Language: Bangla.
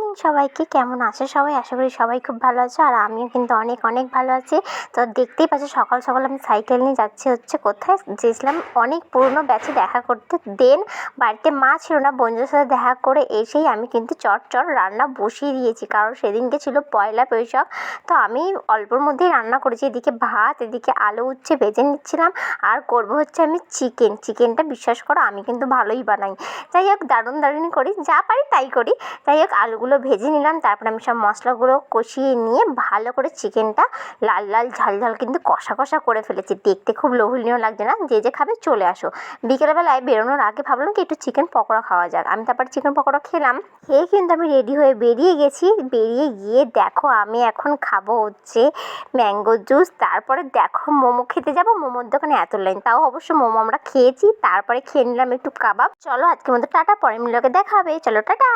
মর্নিং সবাইকে, কেমন আছো সবাই? আশা করি সবাই খুব ভালো আছো, আর আমিও কিন্তু অনেক অনেক ভালো আছি। তো দেখতেই পাচ্ছ সকাল সকাল আমি সাইকেল নিয়ে যাচ্ছি কোথায় গেছিলাম অনেক পুরনো ব্যাচে দেখা করতে। দেন বাড়িতে মা ছিল না, বন্ধুদের সাথে দেখা করে এসেই আমি কিন্তু চট রান্না বসিয়ে দিয়েছি, কারণ সেদিনকে ছিল পয়লা বৈশাখ। তো আমি অল্পর মধ্যেই রান্না করেছি, এদিকে ভাত, এদিকে আলু উচ্ছে ভেজে নিচ্ছিলাম, আর করবো হচ্ছে আমি চিকেনটা বিশ্বাস করো আমি কিন্তু ভালোই বানাই। যাই হোক, দারুণ করি, যা পারি তাই করি। যাই হোক, আলুগুলো ভেজে নিলাম, তারপরে আমি সব মশলাগুলো কষিয়ে নিয়ে ভালো করে চিকেনটা লাল ঝাল কিন্তু কষা করে ফেলেছি। দেখতে খুব লোভনীয় লাগছে না? যে খাবে চলে আসো। বিকেলবেলায় বেরোনোর আগে ভাবলাম কি একটু চিকেন পকোড়া খাওয়া যাক। আমি তারপর চিকেন পকোড়া খেলাম, খেয়ে কিন্তু আমি রেডি হয়ে বেরিয়ে গেছি। বেরিয়ে গিয়ে দেখো আমি এখন খাবো হচ্ছে ম্যাঙ্গো জুস। তারপরে দেখো মোমো খেতে যাবো, মোমোর দোকানে এত লাইন, তাও অবশ্য মোমো আমরা খেয়েছি। তারপরে খেয়ে নিলাম একটু কাবাব। চলো আজকের মতো টাটা, পরে মিলকে দেখা হবে, চলো টাটা।